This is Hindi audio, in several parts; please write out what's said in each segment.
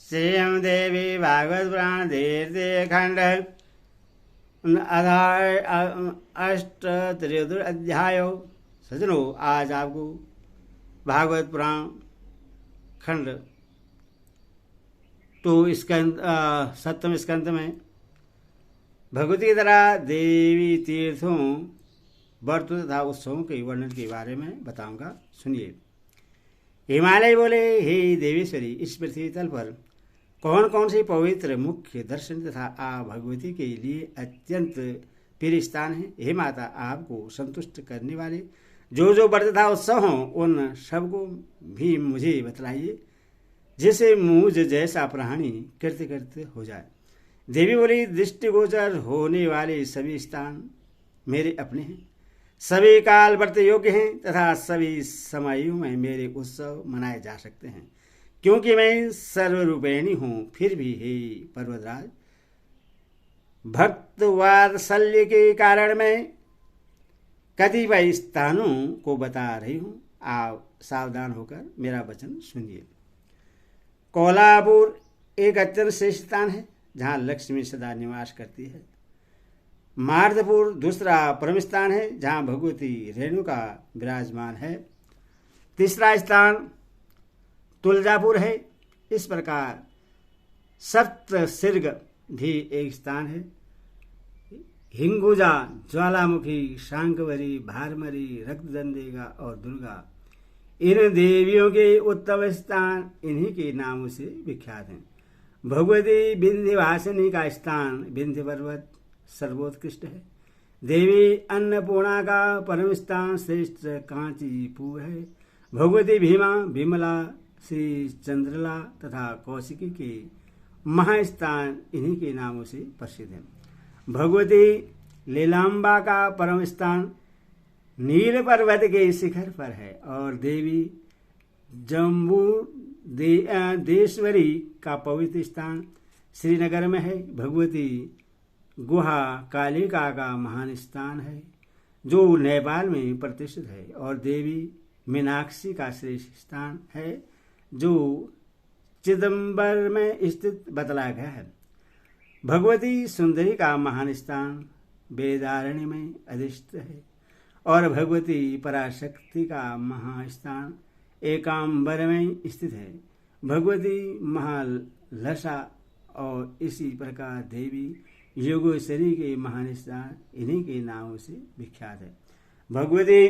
श्रीम देवी भागवत पुराण धीरे खंड अष्ट त्रयोदश अध्याय। सजनों, आज आपको भागवत पुराण खंड सप्तम स्कंद में भगवती की तरह देवी तीर्थों व्रत तथा उत्सवों के वर्णन के बारे में बताऊंगा, सुनिए। हिमालय बोले, हे देवेश्वरी, इस पृथ्वी तल पर कौन कौन से पवित्र मुख्य दर्शन तथा भगवती के लिए अत्यंत प्रिय स्थान है। हे माता, आपको संतुष्ट करने वाले जो जो व्रत तथा उत्सव हों उन सबको भी मुझे बतलाइए, जिससे मुझ जैसा प्राणी कृतकृत्य हो जाए। देवी बोली, दृष्टिगोचर होने वाले सभी स्थान मेरे अपने हैं, सभी काल व्रत योग्य हैं तथा सभी समयों में मेरे उत्सव मनाए जा सकते हैं, क्योंकि मैं सर्वरूपेणी हूँ। फिर भी हे पर्वतराज, भक्त वात्सल्य के कारण मैं कतिपय स्थानों को बता रही हूँ, आप सावधान होकर मेरा वचन सुनिए। कोल्हापुर एक अत्यंत श्रेष्ठ स्थान है, जहाँ लक्ष्मी सदा निवास करती है। मार्दपुर दूसरा परम स्थान है, जहाँ भगवती रेणुका विराजमान है। तीसरा स्थान तुलजापुर है। इस प्रकार सप्तशृंग भी एक स्थान है। हिंगुजा, ज्वालामुखी, शांकवरी, भारमरी, रक्तदंडिका और दुर्गा, इन देवियों के उत्तम स्थान इन्हीं के नामों से विख्यात हैं। भगवती विंध्यवासिनी का स्थान विंध्य पर्वत सर्वोत्कृष्ट है। देवी अन्नपूर्णा का परम स्थान श्रेष्ठ कांचीपुर है। भगवती भीमा, विमला, श्री चंद्रला तथा कौशिकी के महास्थान इन्हीं के नामों से प्रसिद्ध है। भगवती लीलांबा का परम स्थान नील पर्वत के शिखर पर है और देवी जम्बू देश्वरी का पवित्र स्थान श्रीनगर में है। भगवती गुहा कालिका का महान स्थान है, जो नेपाल में प्रतिष्ठित है, और देवी मीनाक्षी का श्रेष्ठ स्थान है, जो चिदम्बर में स्थित बतलाया गया है। भगवती सुंदरी का महान स्थान वेदारण्य में अधिष्ठित है, और भगवती पराशक्ति का महास्थान एकांबर में स्थित है। भगवती महालसा और इसी प्रकार देवी योगेश्वरी के महान स्थान इन्हीं के नामों से विख्यात है। भगवती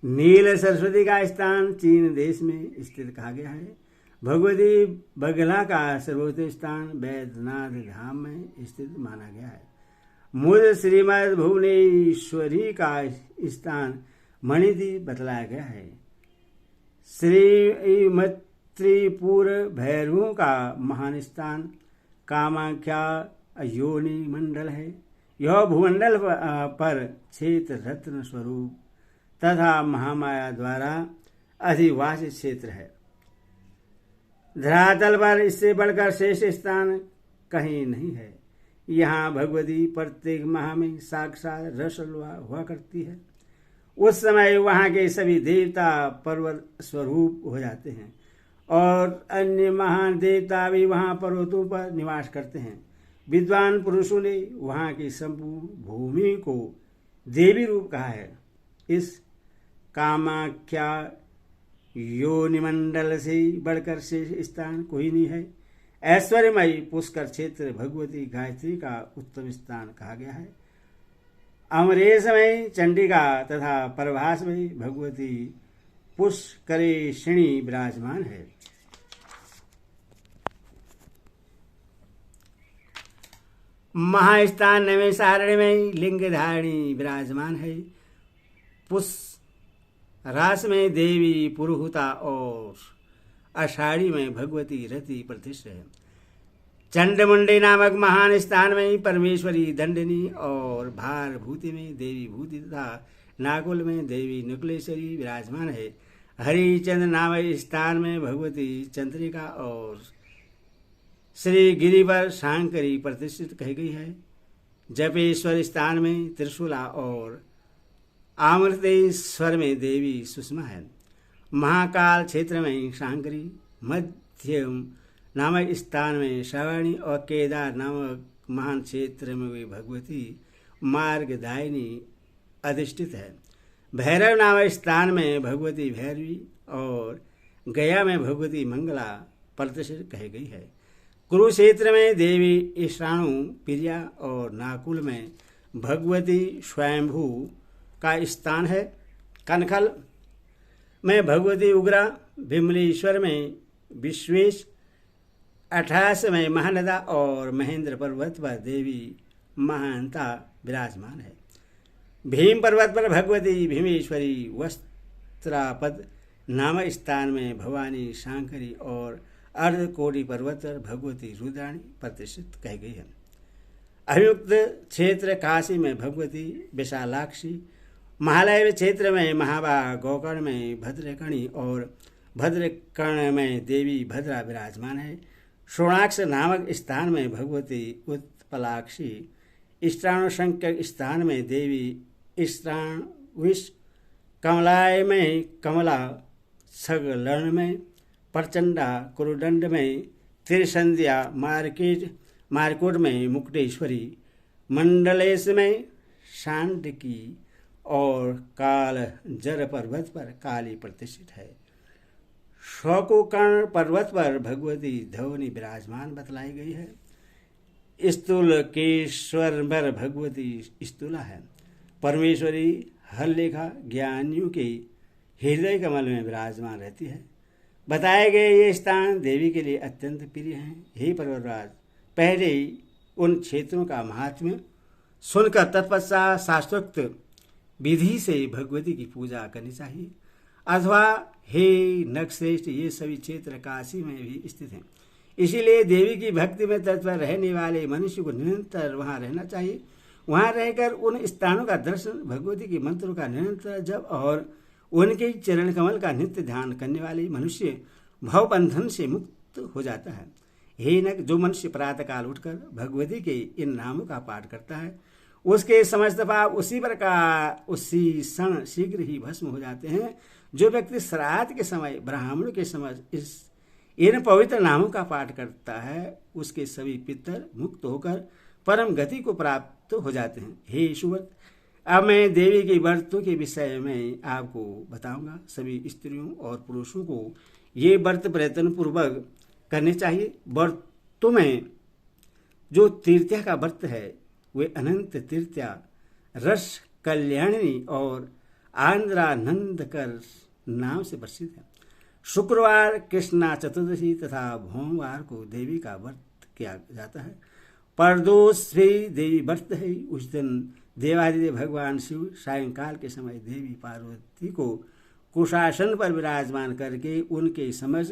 नील सरस्वती का स्थान चीन देश में स्थित कहा गया है। भगवती बगला का सर्वोच्च स्थान वैद्यनाथ धाम में स्थित माना गया है। मूल श्रीमद भुवनेश्वरी का स्थान मणिद्वीप बतलाया गया है। श्रीमत्रिपुर भैरवों का महान स्थान कामाख्या योनि मंडल है। यह भूमंडल पर क्षेत्र रत्न स्वरूप तथा महामाया द्वारा अधिवासित क्षेत्र है। धरातल पर इससे बढ़कर श्रेष्ठ स्थान कहीं नहीं है। यहाँ भगवती प्रत्येक माह में साक्षात रसलवा हुआ करती है। उस समय वहाँ के सभी देवता पर्वत स्वरूप हो जाते हैं, और अन्य महान देवता भी वहाँ पर्वतों पर निवास करते हैं। विद्वान पुरुषों ने वहाँ की संपूर्ण भूमि को देवी रूप कहा है। इस कामाख्या योनिमंडल से बढ़कर श्रेष्ठ स्थान कोई नहीं है। ऐश्वर्यमयी पुष्कर क्षेत्र भगवती गायत्री का उत्तम स्थान कहा गया है। अमरेश में चंडिका तथा प्रभास में भगवती पुष्करेशिणी विराजमान है। महास्थान नैमिषारण्य में लिंगधारिणी विराजमान है। रास में देवी पुरुहुता और आषाढ़ी में भगवती रति प्रतिष्ठित है। चंडमुंडी नामक महान स्थान में परमेश्वरी दंडिनी और भारभूति में देवी भूति तथा नाकुल में देवी नुकुलेश्वरी विराजमान है। हरिचंद्र नामक स्थान में भगवती चंद्रिका और श्री गिरि पर शांकरी प्रतिष्ठित कही गई है। जपेश्वर स्थान में त्रिशूला और अमृतेश्वर में देवी सुषमा है। महाकाल क्षेत्र में शांकरी, मध्य सारथ्यम नामक स्थान में श्रवणी और केदार नामक महान क्षेत्र में वे भगवती मार्गदायिनी अधिष्ठित है। भैरव नामक स्थान में भगवती भैरवी और गया में भगवती मंगला प्रतिष्ठित कही गई है। कुरुक्षेत्र में देवी ईशाणु प्रिया और नाकुल में भगवती स्वयंभू का स्थान है। कनखल में भगवती उग्रा, विमलेश्वर में विश्वेश, 28 में महानदा और महेंद्र पर्वत पर देवी महानता विराजमान है। भीम पर्वत पर भगवती भीमेश्वरी, वस्त्रापद नामक स्थान में भवानी शांकरी और अर्धकोटि पर्वत पर भगवती रुद्राणी प्रतिष्ठित कही गई है। अभियुक्त क्षेत्र काशी में भगवती विशालाक्षी, महालय क्षेत्र में महाबा, गोकर्ण में भद्रकणी और भद्रकर्ण में देवी भद्रा विराजमान है। शोणाक्ष नामक स्थान में भगवती उत्पलाक्षी, इष्टाणुशंकर स्थान में देवी इष्टाणुविष, कमलाय में कमला, छगलर्ण में प्रचंडा, कुरुदंड में त्रिसंध्या, मारकोट में मुकुटेश्वरी, मंडलेश में शांडकी और काल जर पर्वत पर काली प्रतिष्ठित है। शौकोकर्ण पर्वत पर भगवती धवनी विराजमान बतलाई गई है। स्तूलकेश्वर पर भगवती स्तूला है। परमेश्वरी हरलेखा ज्ञानियों के हृदय कमल में विराजमान रहती है। बताए गए ये स्थान देवी के लिए अत्यंत प्रिय हैं। हे पर्वतराज, पहले ही उन क्षेत्रों का महात्म्य सुनकर तत्पश्चात शास्त्रोक्त विधि से भगवती की पूजा करनी चाहिए। अथवा हे नखश्रेष्ठ, ये सभी क्षेत्र काशी में भी स्थित हैं। इसीलिए देवी की भक्ति में तत्पर रहने वाले मनुष्य को निरंतर वहाँ रहना चाहिए। वहाँ रहकर उन स्थानों का दर्शन, भगवती के मंत्रों का निरंतर जप और उनके चरण कमल का नित्य ध्यान करने वाले मनुष्य भवबंधन से मुक्त हो जाता है। हे नख, जो मनुष्य प्रातःकाल उठकर भगवती के इन नामों का पाठ करता है, उसके समस्त पाप उसी क्षण शीघ्र ही भस्म हो जाते हैं। जो व्यक्ति श्राद्ध के समय, ब्राह्मण के समय इन पवित्र नामों का पाठ करता है, उसके सभी पितर मुक्त होकर परम गति को प्राप्त हो जाते हैं। हे सुव्रत, अब मैं देवी के व्रतों के विषय में आपको बताऊंगा। सभी स्त्रियों और पुरुषों को ये व्रत प्रयत्न पूर्वक करने चाहिए। व्रतों में जो तृतीया का व्रत है वे अनंत तृतीया, रस कल्याणी और आंद्रानंदकर नाम से प्रसिद्ध है। शुक्रवार, कृष्णा चतुर्दशी तथा भोमवार को देवी का व्रत किया जाता है। परदोष भी देवी व्रत है। उस दिन देवादिदेव भगवान शिव सायंकाल के समय देवी पार्वती को कुशासन पर विराजमान करके उनके समझ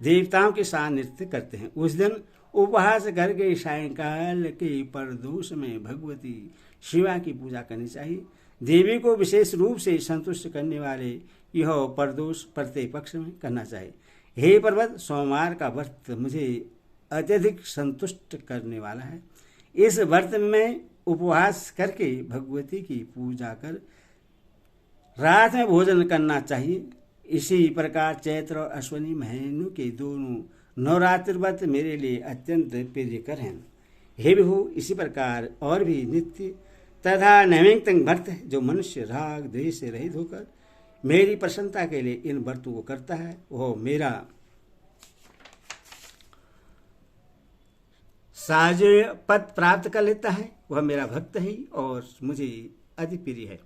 देवताओं के साथ नृत्य करते हैं। उस दिन उपवास करके सायंकाल के परदोष में भगवती शिवा की पूजा करनी चाहिए। देवी को विशेष रूप से संतुष्ट करने वाले यह परदोष प्रत्येक पक्ष में करना चाहिए। हे पर्वत, सोमवार का व्रत मुझे अत्यधिक संतुष्ट करने वाला है। इस व्रत में उपवास करके भगवती की पूजा कर रात में भोजन करना चाहिए। इसी प्रकार चैत्र और अश्विनी महीनों के दोनों नवरात्रि व्रत मेरे लिए अत्यंत प्रियकर हैं। हे विभु, इसी प्रकार और भी नित्य तथा नैमित्तिक व्रत है। जो मनुष्य राग द्वेष से रहित होकर मेरी प्रसन्नता के लिए इन व्रतों को करता है, वह मेरा साज पद प्राप्त कर लेता है। वह मेरा भक्त है और मुझे अति प्रिय है।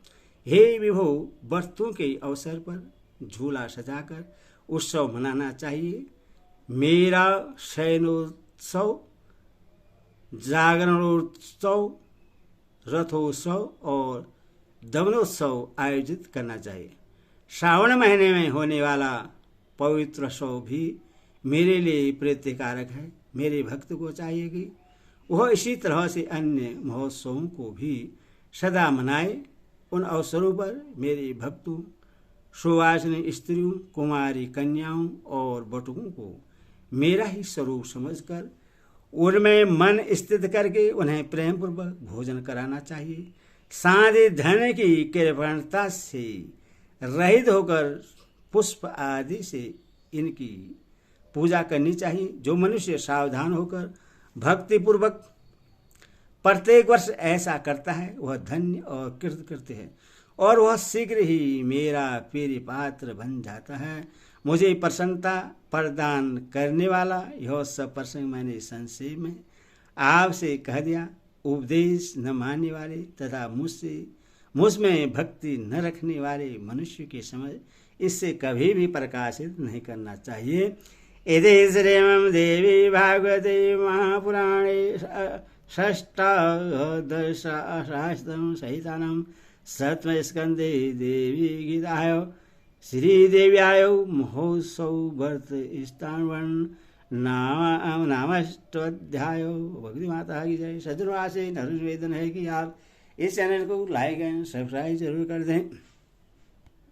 हे विभो, व्रतों के अवसर पर झूला सजाकर उत्सव मनाना चाहिए। मेरा शयनोत्सव, जागरणोत्सव, रथोत्सव और दमनोत्सव आयोजित करना चाहिए। श्रावण महीने में होने वाला पवित्रोत्सव भी मेरे लिए प्रीतिकारक है। मेरे भक्त को चाहिए कि वह इसी तरह से अन्य महोत्सवों को भी सदा मनाए। उन अवसरों पर मेरे भक्तों, सुवासिनी स्त्रियों, कुमारी कन्याओं और बटुकों को मेरा ही स्वरूप समझकर उनमें मन स्थित करके उन्हें प्रेम पूर्वक भोजन कराना चाहिए। साधे धन की कृपणता से रहित होकर पुष्प आदि से इनकी पूजा करनी चाहिए। जो मनुष्य सावधान होकर भक्तिपूर्वक प्रत्येक वर्ष ऐसा करता है वह धन्य और कृतकृत्य है और वह शीघ्र ही मेरा प्रिय पात्र बन जाता है। मुझे प्रसन्नता प्रदान करने वाला यह सब प्रसंग मैंने संक्षेप में आपसे कह दिया। उपदेश न मानने वाले तथा मुझमें भक्ति न रखने वाले मनुष्य के समझ इससे कभी भी प्रकाशित नहीं करना चाहिए। यदि श्रीमद् देवी भागवते महापुराणे षष्ठादशसहस्रं सहितानां सप्तमस्कन्धे देवी गीतायां श्रीदेव्याः महोत्सव व्रत स्थानवर्ण नामाष्टोध्यायो। भक्ति माता की जय। सदुर्वासे निवेदन है कि आप इस चैनल को लाइक एंड सब्सक्राइब जरूर कर दें।